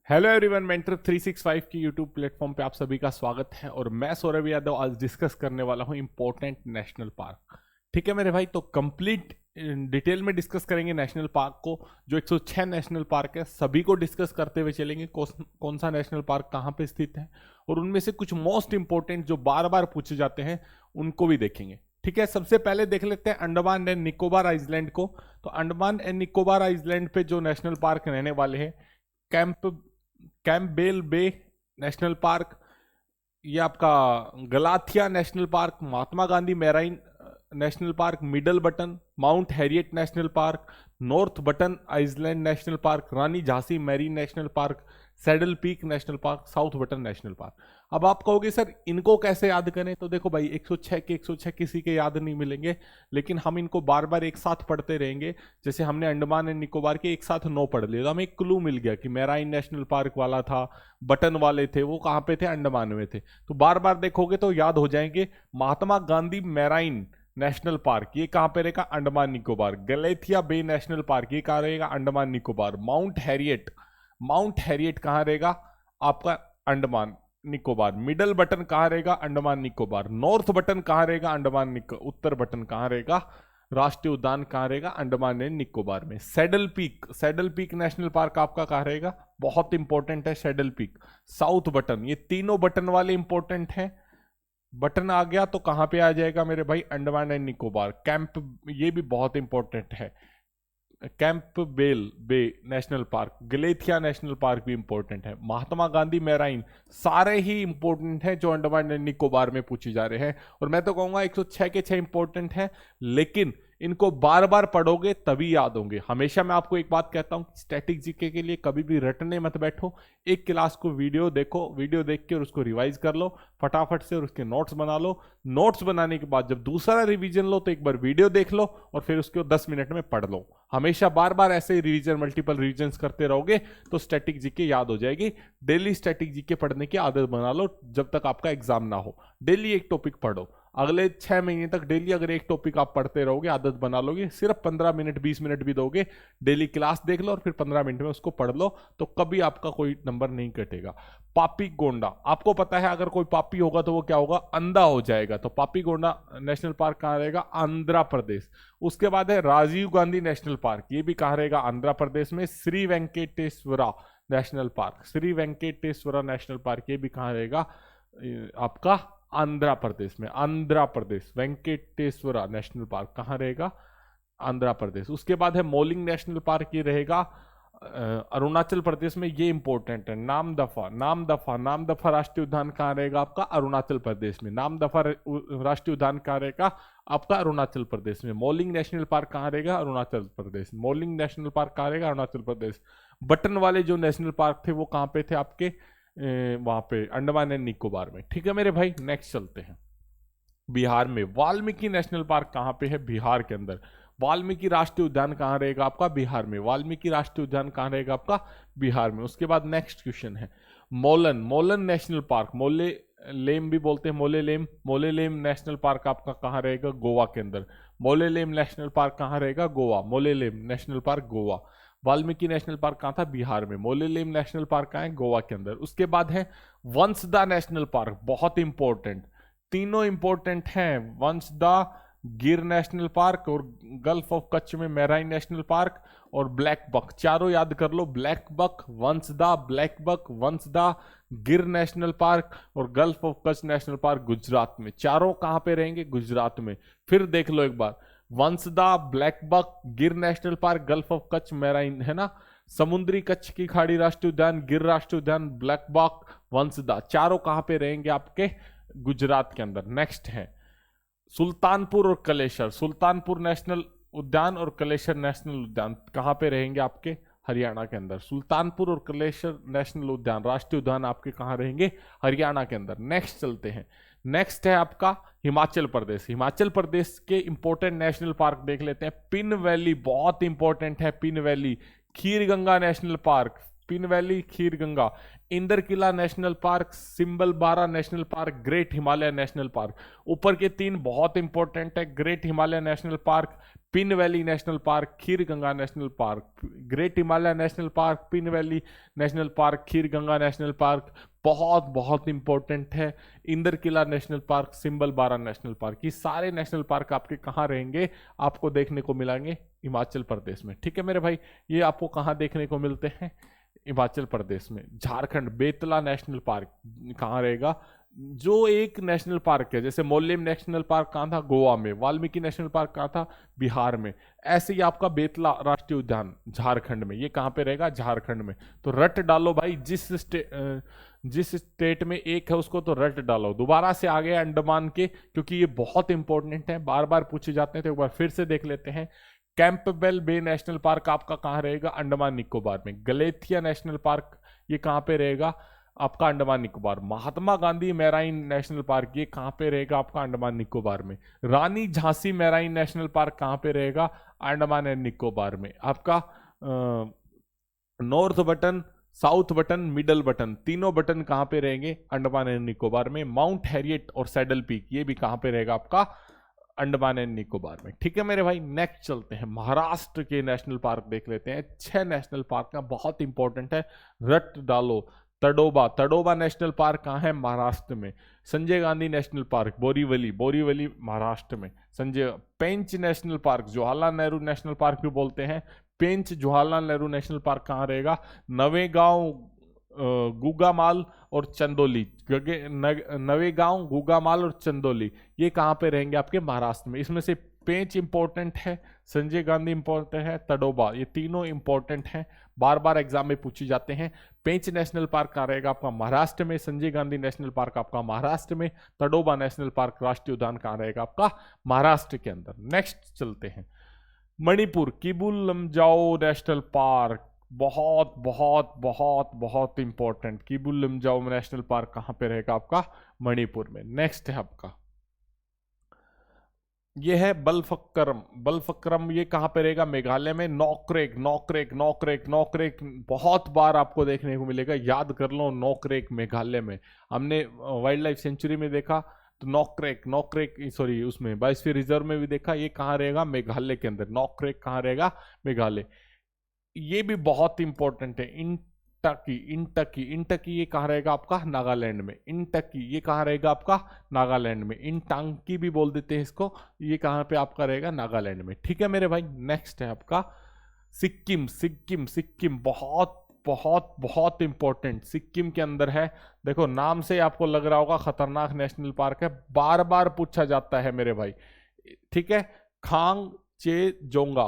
Hello everyone, mentor 365 की YouTube platform पे आप सभी का स्वागत है। और मैं सौरभ यादव आज डिस्कस करने वाला हूं इंपॉर्टेंट नेशनल पार्क। ठीक है मेरे भाई, तो कंप्लीट डिटेल में डिस्कस करेंगे नेशनल पार्क को। जो 106 नेशनल पार्क है सभी को डिस्कस करते हुए चलेंगे, कौन सा नेशनल पार्क कहाँ पे स्थित है, और उनमें से कुछ मोस्ट इंपॉर्टेंट जो बार बार पूछे जाते हैं उनको भी देखेंगे। ठीक है, सबसे पहले देख लेते हैं अंडमान एंड निकोबार आइलैंड को। तो अंडमान एंड निकोबार आइलैंड पे जो नेशनल पार्क रहने वाले हैं, camp Campbell Bay National park, ये आपका Galathea National Park, Mahatma Gandhi Marine National Park, Middle Button, Mount Harriet National Park, North Button Island National Park, Rani Jhansi Marine National Park, Saddle Peak National Park, South Button National park. अब आप कहोगे sir इनको कैसे याद करें, तो देखो भाई 106 के 106 किसी के याद नहीं मिलेंगे, लेकिन हम इनको बार बार एक साथ पढ़ते रहेंगे। जैसे हमने अंडमान एंड निकोबार के एक साथ 9 पढ़ लिए, तो हमें एक क्लू मिल गया कि मैराइन नेशनल पार्क वाला था, बटन वाले थे, वो कहाँ पे थे, अंडमान में थे। तो बार बार देखोगे तो याद हो जाएंगे। महात्मा गांधी मैराइन नेशनल पार्क ये कहां पे रहेगा, अंडमान निकोबार। गलेथिया बे नेशनल पार्क ये कहां रहेगा, अंडमान निकोबार। माउंट हैरियट कहां रहेगा आपका, अंडमान निकोबार। मिडल बटन कहां रहेगा, अंडमान निकोबार। नॉर्थ बटन कहां रहेगा, उत्तर बटन कहां रहेगा, राष्ट्रीय उद्यान कहां रहेगा, अंडमान एंड निकोबार में। सैडल पीक नेशनल पार्क आपका कहां रहेगा, बहुत इंपॉर्टेंट है सैडल पीक। साउथ बटन, ये तीनों बटन वाले इंपॉर्टेंट हैं। बटन आ गया तो कहां पे आ जाएगा मेरे भाई, अंडमान एंड निकोबार। कैंप, ये भी बहुत इंपॉर्टेंट है, Campbell Bay National park. गलेथिया national Park भी इंपॉर्टेंट है। महात्मा गांधी मैराइन, सारे ही इंपॉर्टेंट हैं जो अंडमान एंड निकोबार में पूछे जा रहे हैं। और मैं तो कहूंगा 106 के 6 इंपॉर्टेंट हैं, लेकिन इनको बार बार पढ़ोगे तभी याद होंगे। हमेशा मैं आपको एक बात कहता हूं, स्टैटिक जीके के लिए कभी भी रटने मत बैठो। एक क्लास को वीडियो देखो, वीडियो देख के और उसको रिवाइज कर लो फटाफट से, और उसके नोट्स बना लो। नोट्स बनाने के बाद जब दूसरा रिवीजन लो तो एक बार वीडियो देख लो और फिर उसको 10 मिनट में पढ़ लो। हमेशा बार बार ऐसे ही रिवीजन, मल्टीपल रिवीजन करते रहोगे तो स्टैटिक जीके याद हो जाएगी। डेली स्टैटिक जीके पढ़ने की आदत बना लो जब तक आपका एग्जाम ना हो। डेली एक टॉपिक पढ़ो, अगले 6 महीने तक डेली अगर एक टॉपिक आप पढ़ते रहोगे, आदत बना लोगे, सिर्फ 15 मिनट 20 मिनट भी दोगे, डेली क्लास देख लो और फिर 15 मिनट में उसको पढ़ लो, तो कभी आपका कोई नंबर नहीं कटेगा। पापी गोंडा, आपको पता है अगर कोई पापी होगा तो वो क्या होगा, अंधा हो जाएगा। तो पापी गोंडा नेशनल पार्क कहाँ रहेगा, आंध्र प्रदेश। उसके बाद है राजीव गांधी नेशनल पार्क, ये भी कहाँ रहेगा, आंध्र प्रदेश में। Shri Venkateswara national park, Shri Venkateswara national park ये भी कहाँ रहेगा आपका, आंध्र प्रदेश में। आंध्र प्रदेश वेंकटेश्वरा नेशनल पार्क कहाँ रहेगा, आंध्र प्रदेश। उसके बाद है मोलिंग नेशनल पार्क, ये रहेगा अरुणाचल प्रदेश में। ये इंपॉर्टेंट है। नामदफा राष्ट्रीय उद्यान कहाँ रहेगा आपका, अरुणाचल प्रदेश में। नामदफा राष्ट्रीय उद्यान कहाँ रहेगा आपका, अरुणाचल प्रदेश में। मोलिंग नेशनल पार्क कहाँ रहेगा, Arunachal Pradesh. Moulding national park कहाँ रहेगा, अरुणाचल प्रदेश। बटन वाले जो नेशनल पार्क थे वो कहाँ पे थे आपके, वहां पे अंडमान एंड निकोबार में। ठीक है मेरे भाई, नेक्स्ट चलते हैं। बिहार में वाल्मीकि नेशनल पार्क कहां पे है, बिहार के अंदर। वाल्मीकि राष्ट्रीय उद्यान कहां रहेगा आपका, बिहार में। वाल्मीकि राष्ट्रीय उद्यान कहां रहेगा आपका, बिहार में। उसके बाद नेक्स्ट क्वेश्चन है मोलन नेशनल पार्क, मोले लेम भी बोलते हैं, मोले लेम नेशनल पार्क आपका कहां रहेगा, गोवा के अंदर। मोले लेम नेशनल पार्क कहां रहेगा, Goa. Mollem National Park Goa. Valmiki National Park कहां था, बिहार में। मोलेलेम नेशनल पार्क कहां है, गोवा के अंदर। उसके बाद है वंसदा नेशनल पार्क, बहुत इंपॉर्टेंट, तीनों इंपॉर्टेंट हैं। वंसदा, गिर नेशनल पार्क और गल्फ ऑफ कच्छ में मैराइन नेशनल पार्क और ब्लैक बक, चारों याद कर लो। Black buck, Vansda, black buck, Vansda, गिर नेशनल पार्क और gulf of Kutch national park Gujarat में। चारों कहां पे रहेंगे, गुजरात में। फिर देख लो एक बार, वंसदा, ब्लैक बक, गिर national park, gulf of Kutch marine, है ना। समुद्री कच्छ की खाड़ी राष्ट्रीय उद्यान, गिर राष्ट्रीय उद्यान, ब्लैक बक, वंसदा, चारों कहां पे रहेंगे आपके, गुजरात के अंदर। नेक्स्ट है सुल्तानपुर और कलेश्वर, सुल्तानपुर नेशनल उद्यान और कलेश्वर नेशनल उद्यान कहां पे रहेंगे आपके, हरियाणा के अंदर। सुल्तानपुर और कलेश्वर नेशनल उद्यान, राष्ट्रीय उद्यान आपके कहां रहेंगे, हरियाणा के अंदर। नेक्स्ट चलते हैं, नेक्स्ट है आपका हिमाचल प्रदेश। हिमाचल प्रदेश के इंपॉर्टेंट नेशनल पार्क देख लेते हैं। पिन वैली बहुत इंपॉर्टेंट है, Pin Valley. Khir Ganga National Park, Pin Valley Khir Ganga, Inder Kila National Park, Simbalbara National Park, Great Himalaya National Park. ऊपर के 3 बहुत इंपॉर्टेंट है, Great Himalaya National Park, Pin Valley National Park, Khir Ganga National Park. Great Himalaya National Park, Pin Valley National Park, Khir Ganga National Park बहुत बहुत important है। Inder Kila National Park, Simbalbara National park, ये सारे national park आपके कहाँ रहेंगे, आपको देखने को मिलेंगे हिमाचल प्रदेश में। ठीक है मेरे भाई, ये आपको कहाँ देखने को मिलते हैं, हिमाचल प्रदेश में। झारखंड बेतला नेशनल पार्क कहाँ रहेगा, जो एक नेशनल पार्क है, जैसे मोल्लेम नेशनल पार्क कहाँ था, गोवा में। वाल्मीकि नेशनल पार्क कहाँ था, बिहार में। ऐसे ही आपका बेतला राष्ट्रीय उद्यान झारखंड में, ये कहाँ पे रहेगा, झारखंड में। तो रट डालो भाई, जिस स्टेट में एक है उसको तो रट डालो। दोबारा से आ गए अंडमान के, क्योंकि ये बहुत इंपॉर्टेंट है, बार बार पूछे जाते हैं, तो एक बार फिर से देख लेते हैं। कैंपबेल बे नेशनल पार्क आपका कहाँ रहेगा, अंडमान निकोबार में। गलेथिया नेशनल पार्क ये कहाँ पे रहेगा, आपका अंडमान निकोबार। महात्मा गांधी मैराइन नेशनल पार्क ये कहाँ पे रहेगा, आपका अंडमान निकोबार में। रानी झांसी मैराइन नेशनल पार्क कहाँ पे रहेगा, अंडमान एंड निकोबार में। आपका north button, south button, middle button, तीनों बटन कहाँ पे रहेंगे, अंडमान एंड निकोबार में। माउंट हैरियट और सैडल पीक ये भी कहाँ पे रहेगा, आपका अंडमान एंड निकोबार में। ठीक है मेरे भाई, नेक्स्ट चलते हैं, महाराष्ट्र के नेशनल पार्क देख लेते हैं। 6 नेशनल पार्क का बहुत इंपॉर्टेंट है, रट डालो। तडोबा नेशनल पार्क कहाँ है, महाराष्ट्र में। संजय गांधी नेशनल पार्क, बोरीवली महाराष्ट्र में। Pench national Park, Jawaharlal Nehru National Park भी बोलते हैं, पेंच जवाहरलाल नेहरू नेशनल पार्क कहाँ रहेगा, नवेगांव, गुगामाल और चंदोली। नवेगांव, गुगामाल और चंदोली ये कहाँ पे रहेंगे, आपके महाराष्ट्र में। इसमें से पेंच इंपॉर्टेंट है, संजय गांधी इंपॉर्टेंट है, तडोबा, ये तीनों इंपॉर्टेंट हैं, बार बार एग्जाम में पूछे जाते हैं। पेंच नेशनल पार्क कहाँ रहेगा, आपका महाराष्ट्र में। संजय गांधी नेशनल पार्क आपका महाराष्ट्र में। तडोबा नेशनल पार्क राष्ट्रीय उद्यान कहाँ रहेगा, आपका महाराष्ट्र के अंदर। नेक्स्ट चलते हैं, मणिपुर किबुल लमजाओ नेशनल पार्क, बहुत बहुत बहुत बहुत important. Keibul Lamjao National park कहाँ पे रहेगा, आपका मणिपुर में। नेक्स्ट है आपका, ये है बलफक्रम ये कहाँ पे रहेगा, मेघालय में। नोकरेक बहुत बार आपको देखने को मिलेगा, याद कर लो, नोकरेक मेघालय में। हमने वाइल्ड लाइफ सेंचुरी में देखा, तो नोकरेक सॉरी उसमें बायोस्फीयर रिजर्व में भी देखा, ये कहाँ रहेगा, मेघालय के अंदर। नोकरेक कहाँ रहेगा, मेघालय। ये भी बहुत इंपॉर्टेंट है, इंटकी ये कहाँ रहेगा, आपका नागालैंड में। इंटकी ये कहाँ रहेगा, आपका नागालैंड में। इंटांकी भी बोल देते हैं इसको, ये कहाँ पे आपका रहेगा, नागालैंड में। ठीक है मेरे भाई, नेक्स्ट है आपका सिक्किम बहुत बहुत बहुत इंपॉर्टेंट, सिक्किम के अंदर है। देखो नाम से आपको लग रहा होगा खतरनाक नेशनल पार्क है, बार बार पूछा जाता है मेरे भाई। ठीक है, खांगचे जोंगा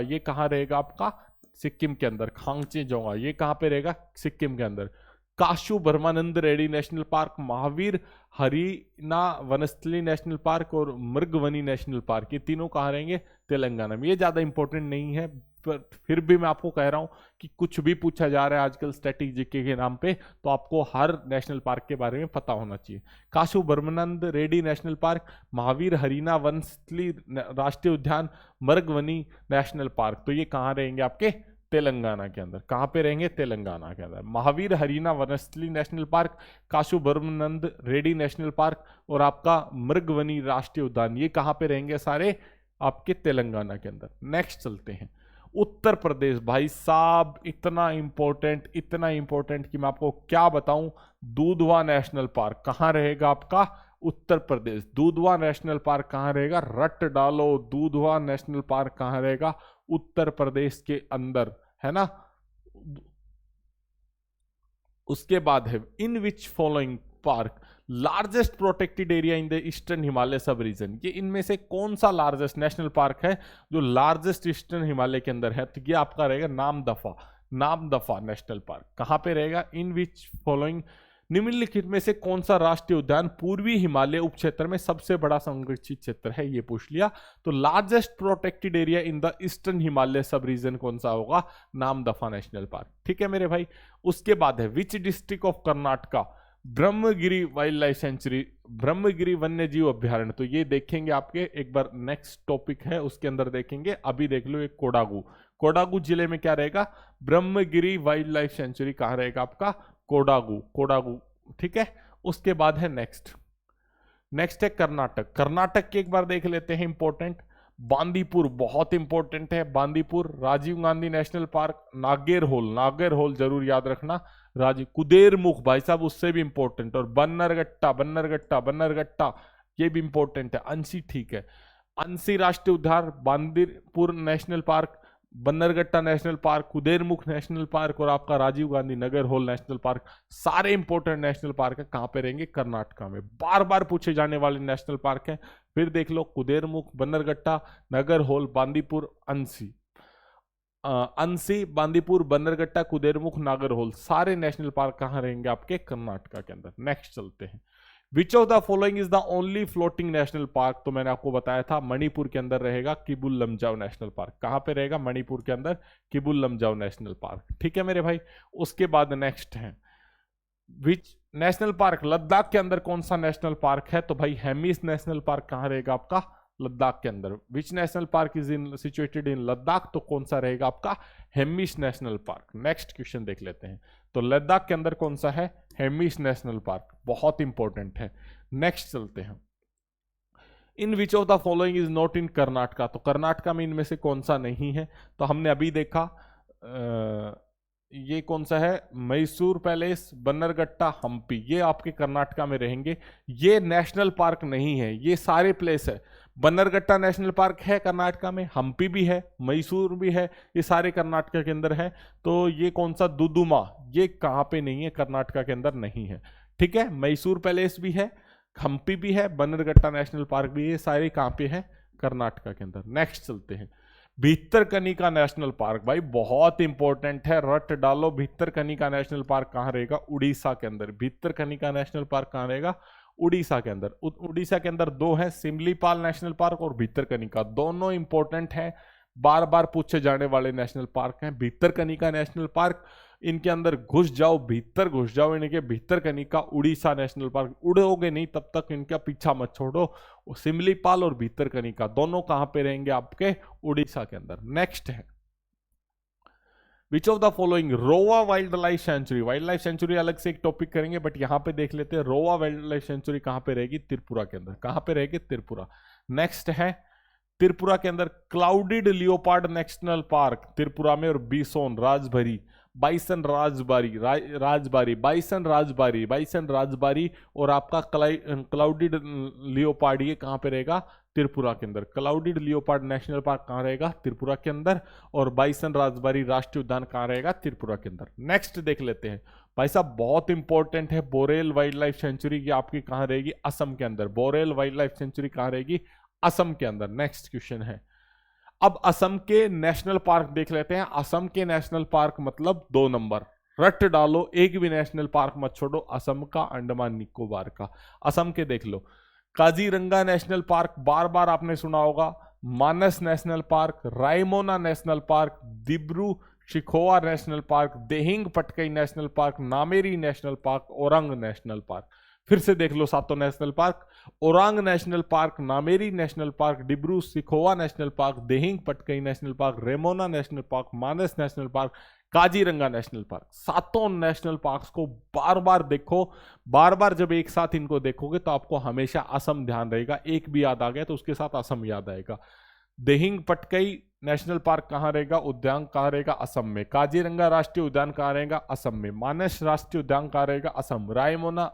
ये कहाँ रहेगा, आपका सिक्किम के अंदर। खांगचे जोंगा ये कहाँ पे रहेगा, सिक्किम के अंदर। Kasu Brahmananda Reddy National Park, Mahavir Harina Vanasthali National Park और मृगवनी नेशनल पार्क, ये तीनों कहाँ रहेंगे, तेलंगाना में। ये ज्यादा इंपॉर्टेंट नहीं है, पर फिर भी मैं आपको कह रहा हूं कि कुछ भी पूछा जा रहा है आजकल स्टैटिक जीके के नाम पे, तो आपको हर नेशनल पार्क के बारे में पता होना चाहिए। Cashew Brahmananda Reddy National Park, Mahavir Harina Banasthali राष्ट्रीय उद्यान, मृगवनी नेशनल पार्क, तो ये कहाँ रहेंगे, आपके तेलंगाना के अंदर। कहाँ पे रहेंगे, तेलंगाना के अंदर। Mahavir Harina Vanasthali National park, cashew Brahmananda Reddy National Park और आपका मृगवनी राष्ट्रीय उद्यान, ये कहाँ पे रहेंगे, सारे आपके तेलंगाना के अंदर। नेक्स्ट चलते हैं, उत्तर प्रदेश। भाई साहब इतना इंपॉर्टेंट कि मैं आपको क्या बताऊं। दूधवा नेशनल पार्क कहाँ रहेगा, आपका उत्तर प्रदेश। दूधवा नेशनल पार्क कहाँ रहेगा, रट डालो, दूधवा नेशनल पार्क कहाँ रहेगा, उत्तर प्रदेश के अंदर, है ना। उसके बाद है, in which following park largest protected area in the Eastern Himalaya sub region, ये इनमें से कौन सा लार्जेस्ट नेशनल पार्क है जो लार्जेस्ट ईस्टर्न हिमालय के अंदर है, तो ये आपका रहेगा नामदफा नेशनल पार्क। कहाँ पे रहेगा, इन विच फॉलोइंग निम्नलिखित में से कौन सा राष्ट्रीय उद्यान पूर्वी हिमालय उपक्षेत्र में सबसे बड़ा संरक्षित क्षेत्र है, ये पूछ लिया। तो largest protected area in the Eastern Himalaya sub reason कौन सा होगा, नामदफा नेशनल पार्क। ठीक है मेरे भाई। उसके बाद है, which district of Karnataka Brahmagiri wild life sanctuary, Brahmagiri वन्य जीव अभ्यारण्य, तो ये देखेंगे आपके एक बार नेक्स्ट टॉपिक है उसके अंदर देखेंगे। अभी देख लो एक कोडागू, कोडागू जिले में क्या रहेगा, ब्रह्मगिरी वाइल्ड लाइफ सेंचुरी कहाँ रहेगा आपका, कोडागू, कोडागू, ठीक है। उसके बाद है नेक्स्ट, नेक्स्ट है कर्नाटक, कर्नाटक की एक बार देख लेते हैं इंपॉर्टेंट, बांदीपुर बहुत इंपॉर्टेंट है, बांदीपुर, राजीव गांधी नेशनल पार्क, नागेरहोल, नागेरहोल जरूर याद रखना, राजीव, कुदेरमुख भाई साहब उससे भी इंपॉर्टेंट, और बन्नरगट्टा, बन्नरगट्टा, बन्नरगट्टा ये भी इंपॉर्टेंट है, अंसी ठीक है, अंसी राष्ट्रीय उद्यान, Bandipur National Park, Bannerghatta National Park, Kudremukh National Park और आपका Rajiv Gandhi Nagarhole National park, सारे इंपॉर्टेंट नेशनल पार्क है, कहां पे रहेंगे, कर्नाटका में, बार बार पूछे जाने वाले नेशनल पार्क है। फिर देख लो कुदेरमुख, बन्नरगट्टा, नगर होल, बांदीपुर, अंसी, अंसी, बांदीपुर, बन्नरगट्टा, कुदेरमुख, नागरहोल, सारे नेशनल पार्क कहां रहेंगे आपके, कर्नाटका के अंदर। नेक्स्ट चलते हैं, विच of the following is the only floating national park, तो मैंने आपको बताया था मणिपुर के अंदर रहेगा किबुल लमजाओ नेशनल पार्क, कहां पे रहेगा, मणिपुर के अंदर किबुल लमजाओ नेशनल पार्क, ठीक है मेरे भाई। उसके बाद नेक्स्ट है विच नेशनल पार्क, लद्दाख के अंदर कौन सा नेशनल पार्क है, तो भाई हेमिस नेशनल पार्क कहां रहेगा आपका, लद्दाख के अंदर। Which national park is in situated in Ladakh, तो कौन सा रहेगा आपका, Hemis National park. Next question देख लेते हैं, तो लद्दाख के अंदर कौन सा है, हेमिस नेशनल पार्क, बहुत इंपॉर्टेंट है। नेक्स्ट चलते हैं, in which of the following is not in Karnataka, तो कर्नाटका में इनमें से कौन सा नहीं है, तो हमने अभी देखा ये कौन सा है, मैसूर पैलेस, बन्नरगट्टा, हम्पी, ये आपके कर्नाटका में रहेंगे, ये नेशनल पार्क नहीं है, ये सारे प्लेस है। बन्नरगट्टा नेशनल पार्क है कर्नाटका में, हम्पी भी है, मैसूर भी है, ये सारे कर्नाटका के अंदर है। तो ये कौन सा, दुदुमा, ये कहाँ पे नहीं है, कर्नाटका के अंदर नहीं है, ठीक है। मैसूर पैलेस भी है, हम्पी भी है, बन्नरगट्टा नेशनल पार्क भी है, सारे कहाँ पे है, कर्नाटका के अंदर। नेक्स्ट चलते हैं, भितरकनिका नेशनल पार्क, भाई बहुत इंपॉर्टेंट है, रट डालो, भितरकनिका नेशनल पार्क कहाँ रहेगा, उड़ीसा के अंदर। भितरकनिका नेशनल पार्क कहाँ रहेगा, उड़ीसा के अंदर। उड़ीसा के अंदर दो है, सिमलीपाल नेशनल पार्क और भितरकनिका, दोनों इंपॉर्टेंट हैं, बार बार पूछे जाने वाले नेशनल पार्क हैं। भितरकनिका नेशनल पार्क, इनके अंदर घुस जाओ, भीतर घुस जाओ, इनके भितरकनिका, उड़ीसा नेशनल पार्क, उड़ोगे नहीं तब तक इनका पीछा मत छोड़ो। सिमलीपाल और भितरकनिका दोनों कहां पे रहेंगे आपके, उड़ीसा के अंदर। नेक्स्ट है, विच ऑफ द फॉलोइंग, रोवा wild life sanctuary, wild life sanctuary अलग से एक टॉपिक करेंगे, बट यहां पे देख लेते हैं रोवा वाइल्ड लाइफ सेंचुरी कहां पे रहेगी, त्रिपुरा के अंदर, कहां पे रहेगी, त्रिपुरा। नेक्स्ट है, त्रिपुरा के अंदर Clouded Leopard National Park, Tripura में, और Bison Rajbari, Bison Rajbari, Rajbari, Bison Rajbari, Bison Rajbari, और आपका क्लाउडेड लियोपार्ड, ये कहां पे रहेगा, त्रिपुरा के अंदर। क्लाउडेड लियोपार्ड नेशनल पार्क कहां रहेगा, त्रिपुरा के अंदर, और बाइसन राजबारी राष्ट्रीय उद्यान कहां रहेगा, त्रिपुरा के अंदर। नेक्स्ट देख लेते हैं भाई साहब, बहुत इंपॉर्टेंट है, बोरेल वाइल्ड लाइफ सेंचुरी, की आपकी कहां रहेगी, असम के अंदर। बोरेल वाइल्ड लाइफ सेंचुरी कहां रहेगी, असम के अंदर। नेक्स्ट क्वेश्चन है, अब असम के नेशनल पार्क देख लेते हैं। असम के नेशनल पार्क मतलब 2 नंबर, रट डालो, एक भी नेशनल पार्क मत छोड़ो, असम का, अंडमान निकोबार का। असम के देख लो, काजीरंगा नेशनल पार्क, बार बार आपने सुना होगा, Manas National Park, Raimona National Park, Dibru Saikhowa National Park, Dehing Patkai National Park, Nameri National Park, Orang National Park. फिर से देख लो सातों National Park, Orang National Park, Nameri National Park, Dibru Saikhowa National Park, Dehing Patkai National Park, Raimona National Park, Manas National Park, Kaziranga National Park. सातों नेशनल पार्क्स को बार बार देखो, बार बार जब एक साथ इनको देखोगे तो आपको हमेशा असम ध्यान रहेगा, एक भी याद आ गया तो उसके साथ असम याद आएगा। देहिंग पटकई नेशनल पार्क कहाँ रहेगा, उद्यान कहाँ रहेगा, असम में। काजीरंगा राष्ट्रीय उद्यान कहाँ रहेगा, असम में। मानस राष्ट्रीय उद्यान कहाँ रहेगा, असम। रायमोना,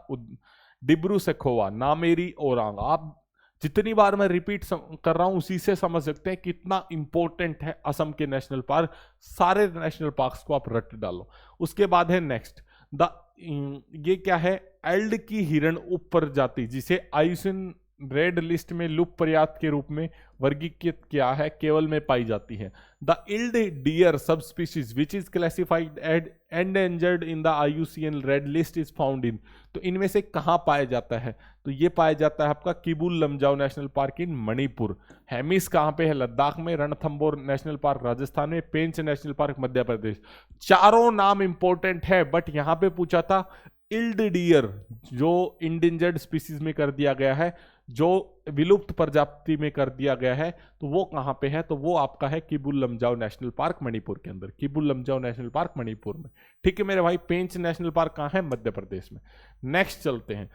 डिब्रू सिखोवा, नामेरी, ओरांग। आप जितनी बार मैं रिपीट कर रहा हूं उसी से समझ सकते हैं कितना इंपॉर्टेंट है असम के नेशनल पार्क। सारे नेशनल पार्क्स को आप रट डालो। उसके बाद है नेक्स्ट, ये क्या है, एल्ड की हिरण उप प्रजाति, जिसे आयुसिन रेड लिस्ट में लुप्त प्रजाति के रूप में वर्गीकृत किया है, केवल में पाई जाती है। The Eld deer subspecies which is classified as endangered in the IUCN red list is found in, तो इनमें से कहां पाया जाता है, तो ये पाया जाता है आपका Keibul Lamjao National Park in Manipur. Hemis कहां पे है, लद्दाख में। रणथंबोर नेशनल पार्क राजस्थान में। Pench national park Madhya Pradesh. चारों नाम इंपॉर्टेंट है, बट यहां पे पूछा था इल्ड डियर जो इंडेंजर्ड स्पीसीज में कर दिया गया है, जो विलुप्त प्रजाति में कर दिया गया है, तो वो कहाँ पे है? तो वो आपका है किबुल लमजाओ नेशनल पार्क मणिपुर के अंदर, किबुल लमजाओ नेशनल पार्क मणिपुर में। ठीक है मेरे भाई। पेंच नेशनल पार्क कहाँ है? मध्य प्रदेश में। नेक्स्ट चलते हैं।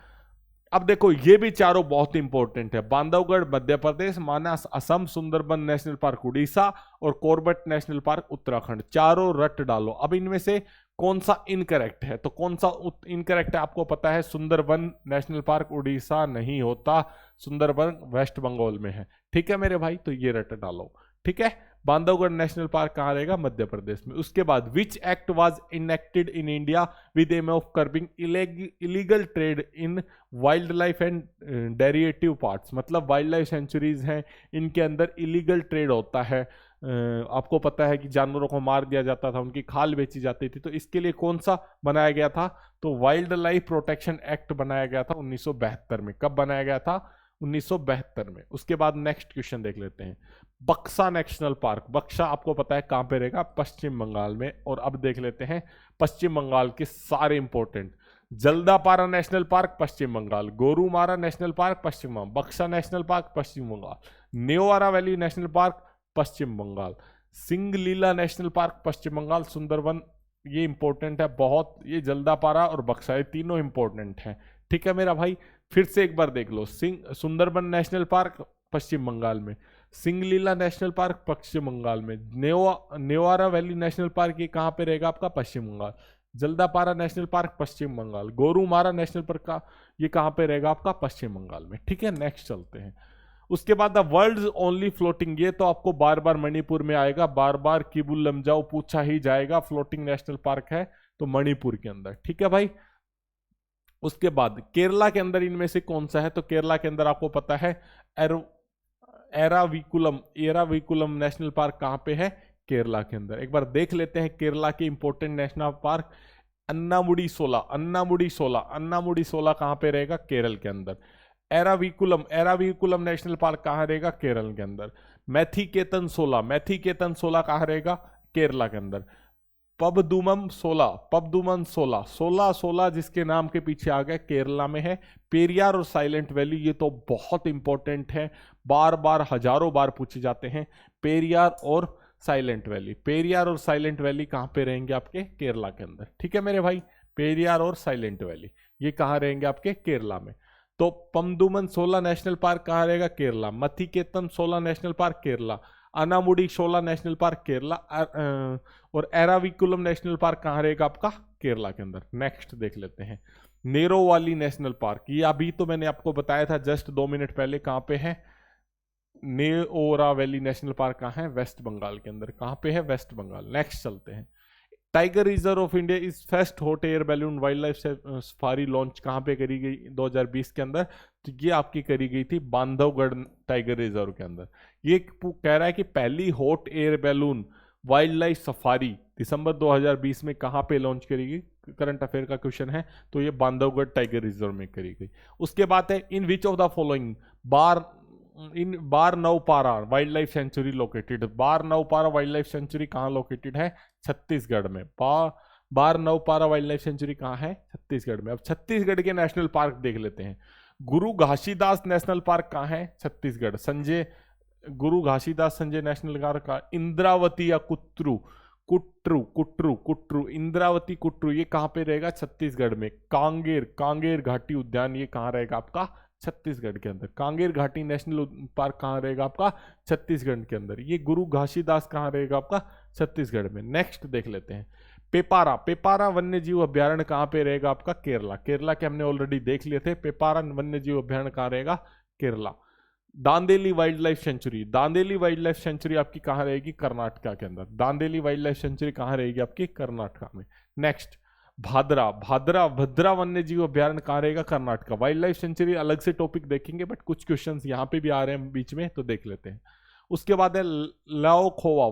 अब देखो ये भी चारों बहुत इंपॉर्टेंट है। बांधवगढ़ मध्य प्रदेश, मानस असम, सुंदरबन नेशनल पार्क उड़ीसा और कॉर्बेट नेशनल पार्क उत्तराखंड। चारों रट डालो। अब इनमें से कौन सा इनकरेक्ट है? तो कौन सा इनकरेक्ट है आपको पता है? सुंदरबन नेशनल पार्क उड़ीसा नहीं होता, सुंदरबन वेस्ट बंगाल में है। ठीक है मेरे भाई, तो ये रट डालो। ठीक है। बांधवगढ़ नेशनल पार्क कहाँ रहेगा? मध्य प्रदेश में। उसके बाद which act was enacted in India with aim of curbing illegal trade in wildlife and derivative parts. मतलब वाइल्ड लाइफ सेंचुरीज हैं, इनके अंदर इलीगल ट्रेड होता है। आपको पता है कि जानवरों को मार दिया जाता था, उनकी खाल बेची जाती थी। तो इसके लिए कौन सा बनाया गया था? तो वाइल्ड लाइफ प्रोटेक्शन एक्ट बनाया गया था 1972 में। कब बनाया गया था? 1972 में। उसके बाद नेक्स्ट क्वेश्चन देख लेते हैं। बक्सा नेशनल पार्क। बक्सा आपको पता है कहां पे रहेगा? पश्चिम बंगाल में। और अब देख लेते हैं पश्चिम बंगाल के सारे इंपॉर्टेंट। जल्दापारा नेशनल पार्क पश्चिम बंगाल, गोरुमारा नेशनल पार्क पश्चिम बंगाल, बक्सा नेशनल पार्क पश्चिम बंगाल, न्योआरा वैली नेशनल पार्क पश्चिम बंगाल, सिंगलीला नेशनल पार्क पश्चिम बंगाल, सुंदरबन ये इंपॉर्टेंट है बहुत। ये जल्दापारा और बक्सा ये तीनों इंपॉर्टेंट हैं। ठीक है मेरा भाई। फिर से एक बार देख लो। सुंदरबन नेशनल पार्क पश्चिम बंगाल में, सिंगलीला नेशनल पार्क पश्चिम बंगाल में, न्योआरा वैली नेशनल पार्क ये कहाँ पे रहेगा आपका? पश्चिम बंगाल। जल्दापारा नेशनल पार्क पश्चिम बंगाल, गोरुमारा नेशनल पार्क का ये कहाँ पे रहेगा आपका? पश्चिम बंगाल में। ठीक है। नेक्स्ट चलते हैं। उसके बाद द वर्ल्ड्स ओनली फ्लोटिंग, ये तो आपको बार बार मणिपुर में आएगा, बार बार किबुल लमजाओ पूछा ही जाएगा। फ्लोटिंग नेशनल पार्क है तो मणिपुर के अंदर। ठीक है भाई। उसके बाद केरला के अंदर इनमें से कौन सा है? तो केरला के अंदर आपको पता है एराविकुलम नेशनल पार्क कहां पे है? केरला के अंदर। एक बार देख लेते हैं केरला के इंपॉर्टेंट नेशनल पार्क। अन्नामुडी सोला कहां पे रहेगा? केरल के अंदर। एराविकुलम नेशनल पार्क कहां रहेगा? केरल के अंदर। मैथीकेतन सोला कहां रहेगा? केरला के अंदर। पबदुमन सोला जिसके नाम के पीछे आ गया, केरला में है। पेरियार और साइलेंट वैली ये तो बहुत इंपॉर्टेंट है, बार बार हजारों बार पूछे जाते हैं। पेरियार और साइलेंट वैली कहाँ पे रहेंगे आपके? केरला के अंदर। ठीक है मेरे भाई। पेरियार और साइलेंट वैली ये कहाँ रहेंगे आपके? केरला में। तो पमदुमन सोला नेशनल पार्क कहाँ रहेगा? केरला। मथीकेतन सोला नेशनल पार्क केरला। अनामुडी सोला नेशनल पार्क केरला। और एराविकुलम नेशनल पार्क कहाँ रहेगा आपका? केरला के अंदर। नेक्स्ट देख लेते हैं नेरोवाली नेशनल पार्क। ये अभी तो मैंने आपको बताया था जस्ट 2 मिनट पहले। कहाँ पे है? नेओरा वैली नेशनल पार्क कहाँ है? वेस्ट बंगाल के अंदर। कहाँ पे है? वेस्ट बंगाल। नेक्स्ट चलते हैं। Tiger reserve of India is first hot air balloon wildlife safari launch कहाँ पे करी गई 2020 के अंदर? तो ये आपकी करी गई थी बांधवगढ़ टाइगर रिजर्व के अंदर। ये कह रहा है कि पहली hot air balloon wildlife safari दिसंबर 2020 में कहाँ पे लॉन्च करी गई? करंट अफेयर का क्वेश्चन है, तो ये बांधवगढ़ टाइगर रिजर्व में करी गई। उसके बाद है in which of the following Barnawapara wildlife sanctuary located. Barnawapara wildlife sanctuary कहाँ लोकेटेड है? छत्तीसगढ़ में। बारनौपारा वाइल्ड लाइफ सेंचुरी कहाँ है? छत्तीसगढ़ में। अब छत्तीसगढ़ के नेशनल पार्क देख लेते हैं। गुरु घासीदास नेशनल पार्क कहाँ है? छत्तीसगढ़। गुरु घासीदास संजय नेशनल पार्क का। इंद्रावती या कुट्रू इंद्रावती कुट्रू ये कहाँ पे रहेगा? छत्तीसगढ़ में। कांगेर घाटी उद्यान ये कहाँ रहेगा आपका? छत्तीसगढ़ के अंदर। कांगेर घाटी नेशनल पार्क कहाँ रहेगा आपका? छत्तीसगढ़ के अंदर। ये गुरु घासीदास कहाँ रहेगा आपका? छत्तीसगढ़ में। नेक्स्ट देख लेते हैं पेपारा वन्य जीव अभ्यारण्य कहाँ पे रहेगा आपका? केरला के हमने ऑलरेडी देख लिए थे। पेपारा वन्य जीव अभ्यारण्य कहाँ रहेगा? Kerala. Dandeli wild life sanctuary आपकी कहाँ रहेगी? कर्नाटका के अंदर। दांदेली वाइल्ड लाइफ सेंचुरी कहाँ रहेगी आपकी? कर्नाटका में। नेक्स्ट भद्रा वन्य जीव अभ्यारण्य कहाँ रहेगा? कर्नाटका। वाइल्ड लाइफ सेंचुरी अलग से टॉपिक देखेंगे, बट कुछ क्वेश्चंस यहाँ पे भी आ रहे हैं बीच में, तो देख लेते हैं। उसके बाद है लाखोवा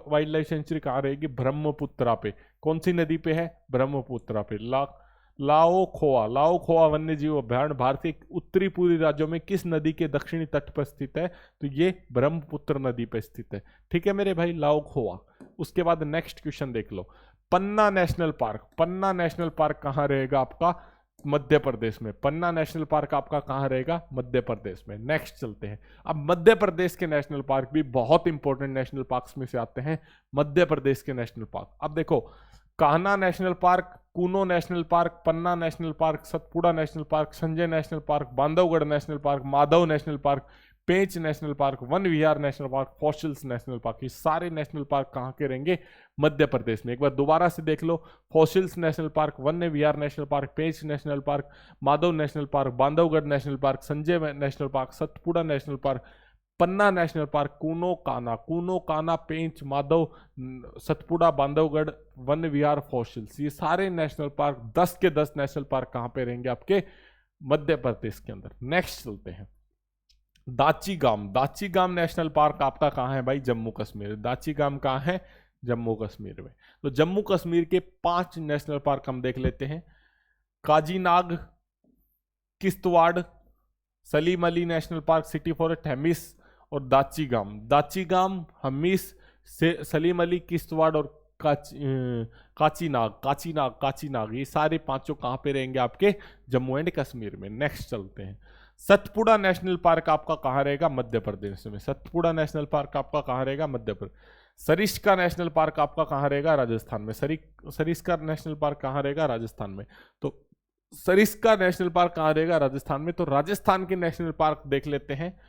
वाइल्ड लाइफ सेंचुरी कहाँ रहेगी? ब्रह्मपुत्रा पे। कौन सी नदी पे है? ब्रह्मपुत्रा पे। लाओखोवा वन्य जीव अभ्यारण्य भारत के उत्तरी पूर्वी राज्यों में किस नदी के दक्षिणी तट पर स्थित है? तो ये ब्रह्मपुत्र नदी पर स्थित है। ठीक है मेरे भाई, लाओखोवा। उसके बाद नेक्स्ट क्वेश्चन देख लो। पन्ना national park, Panna national park कहाँ रहेगा आपका? मध्य प्रदेश में। पन्ना नेशनल पार्क आपका कहाँ रहेगा? मध्य प्रदेश में। नेक्स्ट चलते हैं। अब मध्य प्रदेश के नेशनल पार्क भी बहुत इंपॉर्टेंट नेशनल पार्क्स में से आते हैं, मध्य प्रदेश के नेशनल पार्क। अब देखो, Kanha national park, Kuno national park, Panna national park, Satpura national park, Sanjay national park, Bandhavgarh national park, Madhav national park, Pench national park, Van Vihar national park, fossils national park, ये सारे नेशनल पार्क कहाँ के रहेंगे? मध्य प्रदेश में। एक बार दोबारा से देख लो, fossils national park, Van Vihar national park, Pench national park, Madhav national park, Bandhavgarh national park, Sanjay national park, Satpura national park, Panna national park, Kuno Kanha, Pench, Madhav, Satpura, Bandhavgarh, Van Vihar, fossils, ये सारे नेशनल पार्क 10 के 10 नेशनल पार्क कहाँ पे रहेंगे? आपके मध्य प्रदेश के अंदर। नेक्स्ट चलते हैं। दाचीगाम नेशनल पार्क आपका कहाँ है भाई? जम्मू कश्मीर। दाचीगाम कहाँ है? जम्मू कश्मीर में। तो जम्मू कश्मीर के 5 नेशनल पार्क हम देख लेते हैं। Kazinag, Kishtwar, Salim Ali national park, city forest, Hemis और दाचीगाम, हमीस, सलीम अली, किश्तवाड़ और काचीनाग, ये सारे 5 कहाँ पे रहेंगे? आपके जम्मू एंड कश्मीर में। नेक्स्ट चलते हैं। सतपुड़ा नेशनल पार्क आपका कहाँ रहेगा? मध्य प्रदेश में। सतपुड़ा नेशनल पार्क आपका कहाँ रहेगा? मध्य प्रदेश। सरिस्का नेशनल पार्क आपका कहाँ रहेगा? राजस्थान में। सरिस्का नेशनल पार्क कहाँ रहेगा? राजस्थान में। तो सरिस्का नेशनल पार्क कहाँ रहेगा? राजस्थान में। तो राजस्थान के नेशनल पार्क देख लेते हैं।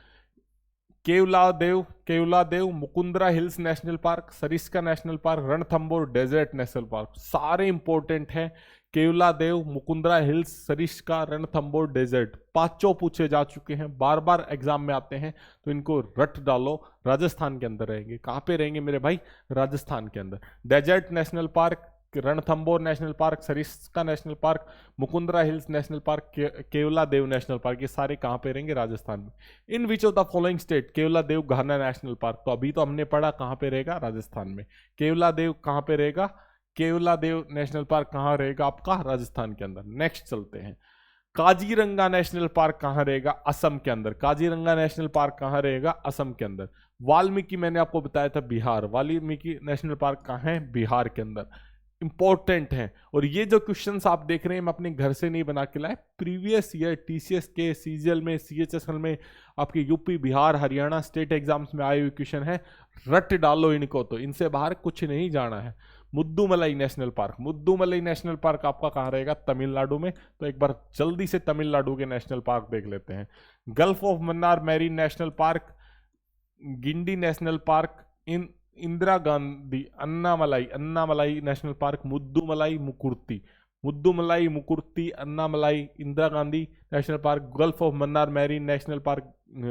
Keoladeo, Mukundra hills national park, Sariska national park, Ranthambore desert national park, सारे इंपॉर्टेंट हैं। केवलादेव, मुकुंदरा हिल्स, सरिस्का, रणथंबोर डेजर्ट, 5 पूछे जा चुके हैं, बार बार एग्जाम में आते हैं, तो इनको रट डालो। राजस्थान के अंदर रहेंगे। कहाँ पे रहेंगे मेरे भाई? राजस्थान के अंदर। Desert national park, Ranthambore national park, Sariska national park, Mukundra hills national park, Keoladeo national park, ये सारे कहाँ पे रहेंगे? राजस्थान में। In which of the following state Keoladeo Ghana national park, तो अभी तो हमने पढ़ा कहाँ पे रहेगा? राजस्थान में। केवलादेव कहाँ पे रहेगा? केवलादेव नेशनल पार्क कहाँ रहेगा आपका? राजस्थान के अंदर। नेक्स्ट चलते हैं। काजीरंगा नेशनल पार्क कहाँ रहेगा? असम के अंदर। काजीरंगा नेशनल पार्क कहाँ रहेगा? असम के अंदर। वाल्मीकि मैंने आपको बताया था बिहार। वाल्मीकि नेशनल पार्क कहाँ है? बिहार के अंदर। इंपॉर्टेंट है। और ये जो क्वेश्चंस आप देख रहे हैं मैं अपने घर से नहीं बना के लाया, प्रीवियस ईयर टीसीएस के, सीजीएल में, सीएचएसएल में, आपके UP, Bihar, Haryana state exams में आए हुए क्वेश्चन है। रट डालो इनको, तो इनसे बाहर कुछ नहीं जाना है। Mudumalai national park, Mudumalai national park आपका कहाँ रहेगा? तमिलनाडु में। तो एक बार जल्दी से तमिलनाडु के नेशनल पार्क देख लेते हैं। Gulf of Mannar marine National park, Guindy national park, Indira Gandhi Annamalai national park, Mudumalai Mukurthi, Annamalai, Indira Gandhi National park, gulf of Mannar marine National Park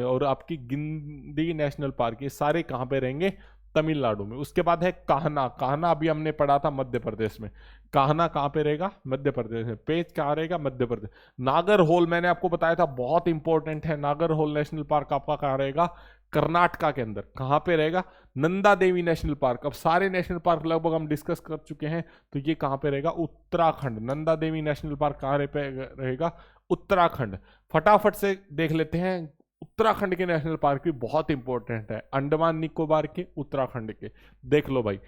और आपकी गिंडी नेशनल पार्क, ये सारे कहाँ पे रहेंगे? तमिलनाडु में। उसके बाद है कान्हा अभी हमने पढ़ा था मध्य प्रदेश में। कान्हा कहाँ पे रहेगा? मध्य प्रदेश में। पेंच कहाँ रहेगा? मध्य प्रदेश। नागरहोल मैंने आपको बताया था, बहुत इंपॉर्टेंट है। नागरहोल नेशनल पार्क आपका कहाँ रहेगा? कर्नाटका के अंदर। कहाँ पे रहेगा? Nanda Devi national park. अब सारे नेशनल पार्क लगभग हम डिस्कस कर चुके हैं, तो ये कहाँ पे रहेगा? उत्तराखंड। नंदा देवी नेशनल पार्क कहाँ रहेगा? उत्तराखंड। फटाफट से देख लेते हैं। उत्तराखंड के नेशनल पार्क भी बहुत इंपॉर्टेंट है। अंडमान निकोबार के, उत्तराखंड के देख लो भाई।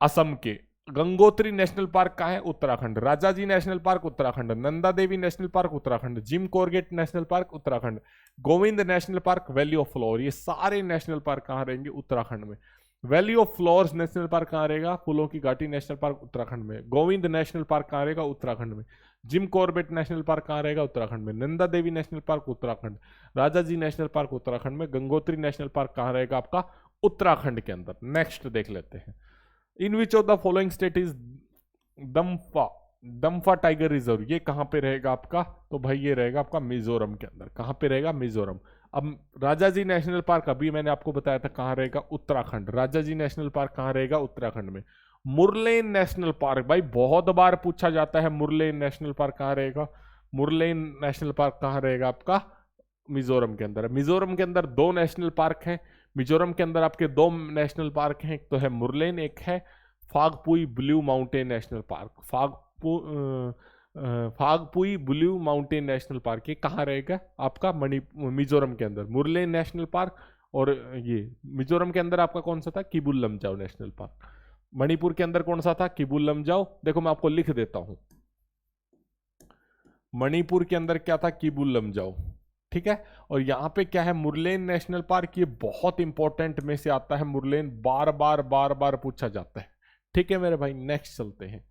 असम के गंगोत्री नेशनल पार्क कहाँ है? Uttarakhand. Rajaji national park Uttarakhand. Nanda Devi national park Uttarakhand. Jim Corbett national park Uttarakhand. Govind national park, valley of flower, ये सारे नेशनल पार्क कहाँ रहेंगे? उत्तराखंड में। Valley of flowers national park कहाँ रहेगा? फूलों की घाटी नेशनल पार्क उत्तराखंड में। गोविंद नेशनल पार्क कहाँ रहेगा? उत्तराखंड में। जिम कॉर्बेट नेशनल पार्क कहाँ रहेगा? उत्तराखंड में। Nanda Devi national park Uttarakhand. Rajaji national park Uttarakhand में। गंगोत्री नेशनल पार्क कहाँ रहेगा आपका? उत्तराखंड के अंदर। नेक्स्ट देख लेते हैं। In which of the following state is Dampa tiger reserve, ये कहाँ पे रहेगा आपका? तो भाई ये रहेगा आपका मिजोरम के अंदर। कहाँ पे रहेगा? मिजोरम। अब राजाजी नेशनल पार्क अभी मैंने आपको बताया था कहाँ रहेगा? उत्तराखंड। राजाजी नेशनल पार्क कहाँ रहेगा? उत्तराखंड में। मुरलेन नेशनल पार्क, भाई बहुत बार पूछा जाता है, मुरलेन नेशनल पार्क कहाँ रहेगा? मुरलेन नेशनल पार्क कहाँ रहेगा आपका? मिजोरम के अंदर। मिजोरम के अंदर 2 नेशनल पार्क हैं। मिजोरम के अंदर आपके 2 नेशनल पार्क हैं, एक तो है मुरलेन, एक है Phawngpui blue mountain national park. Phawngpui blue mountain national park, ये कहाँ रहेगा आपका? मिजोरम के अंदर। मुरलेन नेशनल पार्क और ये मिजोरम के अंदर आपका कौन सा था? Keibul Lamjao National park. मणिपुर के अंदर कौन सा था, किबुल लमजाओ। देखो मैं आपको लिख देता हूं, मणिपुर के अंदर क्या था, किबुल लमजाओ, ठीक है। और यहां पे क्या है, मुरलेन नेशनल पार्क, ये बहुत इंपॉर्टेंट में से आता है, मुरलेन बार बार पूछा जाता है, ठीक है मेरे भाई। नेक्स्ट चलते हैं,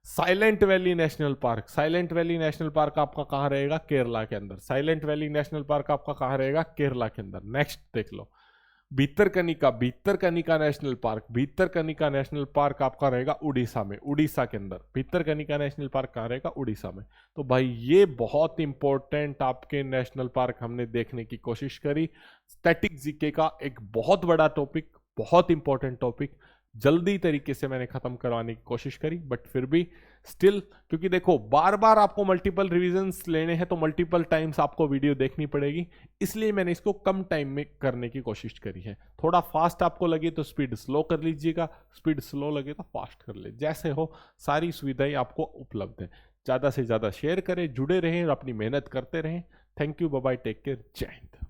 silent valley National park. Silent valley National park आपका कहां रहेगा, केरला के अंदर। साइलेंट वैली नेशनल पार्क आपका कहां रहेगा, केरला के अंदर। नेक्स्ट देख लो, Bhitarkanika, Bhitarkanika national park, Bhitarkanika national park आपका रहेगा उड़ीसा में, उड़ीसा के अंदर। भीतरकनिका नेशनल पार्क कहाँ रहेगा, उड़ीसा में। तो भाई ये बहुत इंपॉर्टेंट आपके नेशनल पार्क हमने देखने की कोशिश करी। स्टैटिक जीके का एक बहुत बड़ा टॉपिक, बहुत इंपॉर्टेंट टॉपिक, जल्दी तरीके से मैंने खत्म करवाने की कोशिश करी, बट फिर भी स्टिल, क्योंकि देखो बार बार आपको मल्टीपल रिवीजन्स लेने हैं तो मल्टीपल टाइम्स आपको वीडियो देखनी पड़ेगी, इसलिए मैंने इसको कम टाइम में करने की कोशिश करी है। थोड़ा फास्ट आपको लगे तो स्पीड स्लो कर लीजिएगा, स्पीड स्लो लगे तो फास्ट कर ले, जैसे हो। सारी सुविधाएं आपको उपलब्ध है। ज़्यादा से ज़्यादा शेयर करें, जुड़े रहें और अपनी मेहनत करते रहें। Thank you, bye bye, take care, जय हिंद।